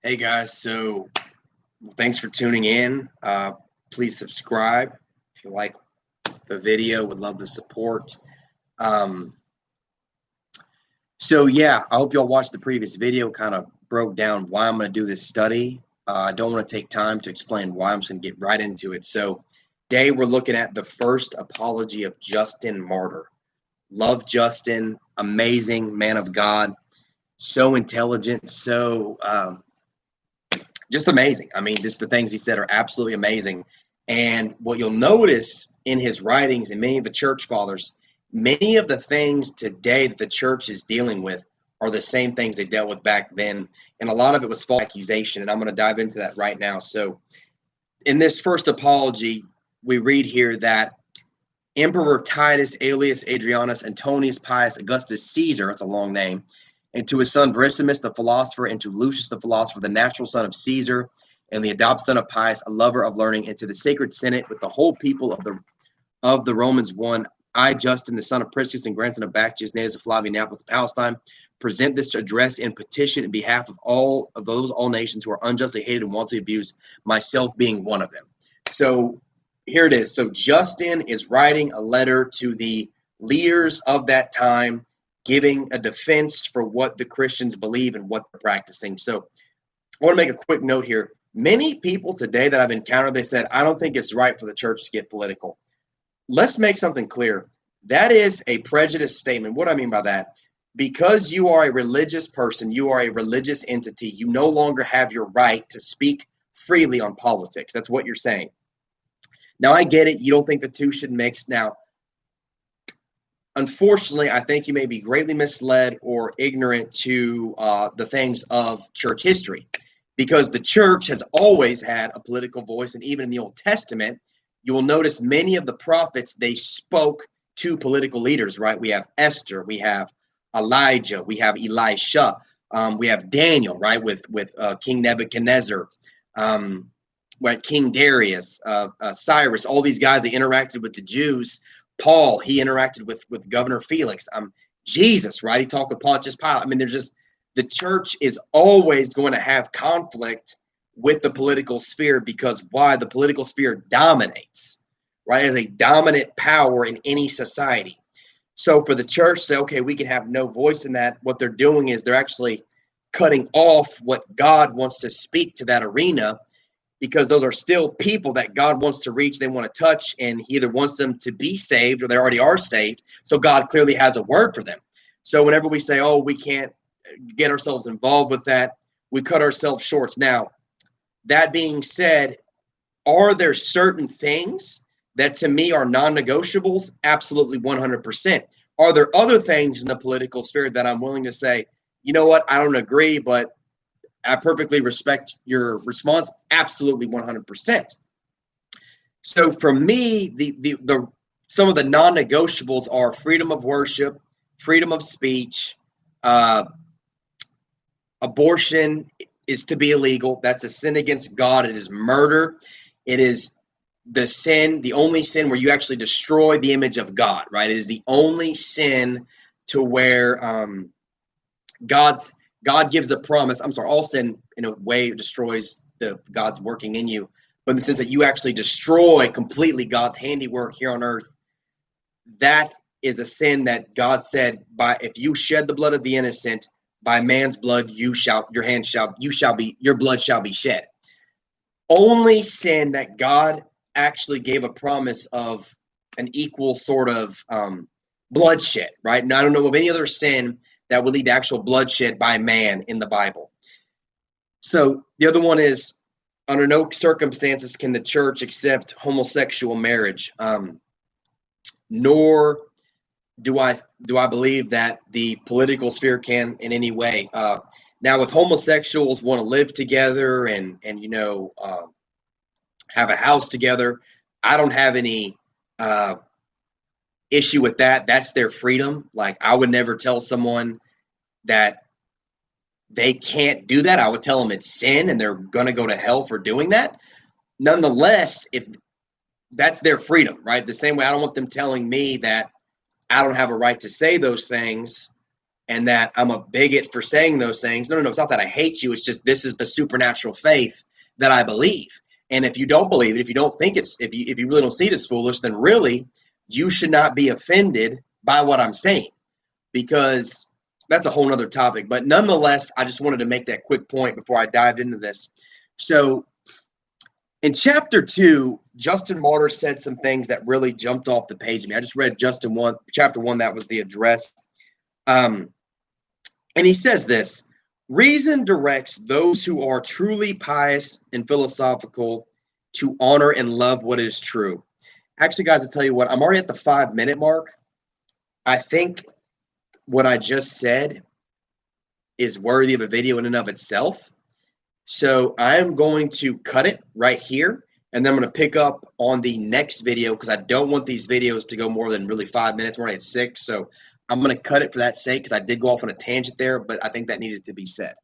Hey guys, so thanks for tuning in. Please subscribe if you like the video. Would love the support. Um, yeah, I hope y'all watched the previous video. Kind of broke down why I'm going to do this study. I don't want to take time to explain why. I'm just going to get right into it. So, today we're looking at the first apology of Justin Martyr. Love Justin, amazing man of God, so intelligent, so just amazing. I mean, just the things he said are absolutely amazing. And what you'll notice in his writings and many of the church fathers, many of the things today that the church is dealing with are the same things they dealt with back then. And a lot of it was false accusation. And I'm going to dive into that right now. So, in this first apology, we read here that Emperor Titus, alias Adrianus, Antonius Pius, Augustus Caesar, it's a long name, and to his son Vericimus the philosopher, and to Lucius the philosopher, the natural son of Caesar, and the adopted son of Pius, a lover of learning, and to the sacred senate with the whole people of the Romans one, I, Justin, the son of Priscus and grandson of Bacchus, natives of Flavia, Naples, Palestine, present this address in petition in behalf of all nations who are unjustly hated and wantonly abused, myself being one of them. So here it is. So Justin is writing a letter to the leaders of that time, giving a defense for what the Christians believe and what they're practicing. So I want to make a quick note here. Many people today that I've encountered, they said, I don't think it's right for the church to get political. Let's make something clear. That is a prejudiced statement. What do I mean by that? Because you are a religious person, you are a religious entity, you no longer have your right to speak freely on politics. That's what you're saying. Now, I get it. You don't think the two should mix. Now, unfortunately, I think you may be greatly misled or ignorant to the things of church history, because the church has always had a political voice. And even in the Old Testament, you will notice many of the prophets, they spoke to political leaders, right? We have Esther, we have Elijah, we have Elisha, we have Daniel, right, with King Nebuchadnezzar, right, King Darius, Cyrus, all these guys, they interacted with the Jews. Paul, he interacted with Governor Felix. Jesus, right? He talked with Pontius Pilate. I mean, there's just, the church is always going to have conflict with the political sphere, because why? The political sphere dominates, right? As a dominant power in any society. So for the church to say, okay, we can have no voice in that, what they're doing is they're actually cutting off what God wants to speak to that arena, because those are still people that God wants to reach, they want to touch, and he either wants them to be saved or they already are saved. So God clearly has a word for them. So whenever we say, oh, we can't get ourselves involved with that, we cut ourselves short. Now, that being said, are there certain things that to me are non-negotiables? Absolutely, 100%. Are there other things in the political sphere that I'm willing to say, you know what, I don't agree, but I perfectly respect your response? Absolutely, 100%. So for me, the some of the non-negotiables are freedom of worship, freedom of speech, uh, abortion is to be illegal. That's a sin against God. It is murder. It is the sin, the only sin where you actually destroy the image of God, right? It is the only sin to where God's God gives a promise. I'm sorry, all sin in a way destroys the God's working in you, but in the sense that you actually destroy completely God's handiwork here on earth. That is a sin that God said, by if you shed the blood of the innocent, by man's blood your blood shall be shed. Only sin that God actually gave a promise of an equal sort of bloodshed, right? And I don't know of any other sin that would lead to actual bloodshed by man in the Bible. So the other one is, under no circumstances can the church accept homosexual marriage, nor do I believe that the political sphere can in any way. Now, if homosexuals want to live together and have a house together, I don't have any issue with that. That's their freedom. Like, I would never tell someone that they can't do that. I would tell them it's sin and they're going to go to hell for doing that. Nonetheless, if that's their freedom, right? The same way I don't want them telling me that I don't have a right to say those things and that I'm a bigot for saying those things. No, it's not that I hate you. It's just this is the supernatural faith that I believe. And if you don't believe it, if you don't think if you really don't see it as foolish, then really you should not be offended by what I'm saying, because that's a whole nother topic. But nonetheless, I just wanted to make that quick point before I dived into this. So in chapter 2, Justin Martyr said some things that really jumped off the page to me. I just read chapter 1, that was the address. And he says this: reason directs those who are truly pious and philosophical to honor and love what is true. Actually, guys, I tell you what, I'm already at the 5-minute mark. I think what I just said is worthy of a video in and of itself. So I'm going to cut it right here, and then I'm going to pick up on the next video, because I don't want these videos to go more than really 5 minutes. We're already at 6, so I'm going to cut it for that sake, because I did go off on a tangent there, but I think that needed to be said.